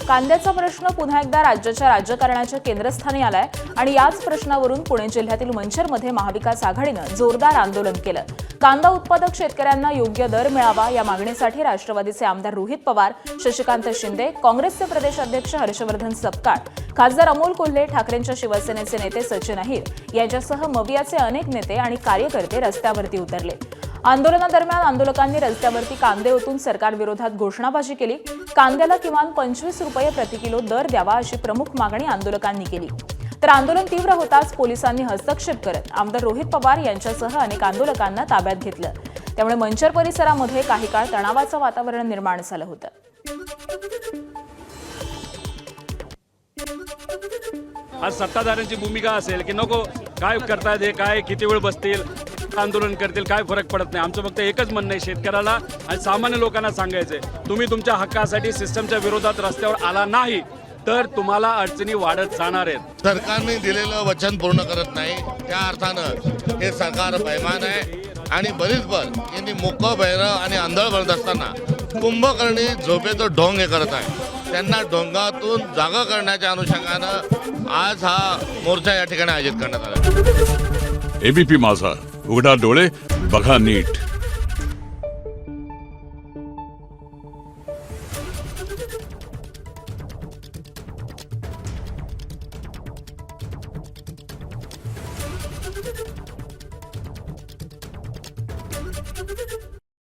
कांद्याचा प्रश्न पुन्हा एकदा राज्याच्या राजकारणाच्या केंद्रस्थानी आलाय आणि याच प्रश्नावरून पुणे जिल्ह्यातील मंचरमध्ये महाविकास आघाडीनं जोरदार आंदोलन केलं। कांदा उत्पादक शेतकऱ्यांना योग्य दर मिळावा या मागणीसाठी राष्ट्रवादीचे आमदार रोहित पवार, शशिकांत शिंदे, काँग्रेसचे प्रदेश अध्यक्ष हर्षवर्धन सपकाळ, खासदार अमोल कोल्हे, ठाकरेंच्या शिवसेनेचे नेते सचिन अहिर यांच्यासह मवियाचे अनेक नेते आणि कार्यकर्ते रस्त्यावरती उतरले। आंदोलनादरम्यान आंदोलकांनी रस्त्यावरती कांदे ओतून सरकारविरोधात घोषणाबाजी केली। कांद्याला किमान 25 रुपये प्रति किलो दर द्यावा अशी प्रमुख मागणी आंदोलकांनी केली। तर आंदोलन तीव्र होताच पोलिसांनी हस्तक्षेप करत आमदार रोहित पवार यांच्यासह अनेक आंदोलकांना ताब्यात घेतलं। त्यामुळे मंचर परिसरामध्ये काही काळ तणावाचं वातावरण निर्माण झालं होतं। आज सत्ताधाऱ्यांची भूमिका असेल की नको काय करतायत हे, काय किती वेळ बसतील, आंदोलन करतील, काय फरक पडत नाही। आमचं फक्त एकच म्हणणं आहे, शेतकऱ्याला आणि सामान्य लोकांना सांगायचंय, तुम्ही तुमच्या हक्कासाठी सिस्टमच्या विरोधात रस्त्यावर आला नाही तर तुम्हाला अडचणी वाढत जाणार आहेत। सरकारने दिलेलं वचन पूर्ण करत नाही, त्या अर्थानं हे सरकार बैमान आहे आणि बरीचभर यांनी मोकळं बहिरं आणि आंधळ बनत असताना कुंभकर्णी झोपेचं ढोंग हे करत आहे। त्यांना ढोंगातून जागा करण्याच्या अनुषंगानं आज हा मोर्चा या ठिकाणी आयोजित करण्यात आला। एबीपी माझा, उघडा डोळे बघा नीट।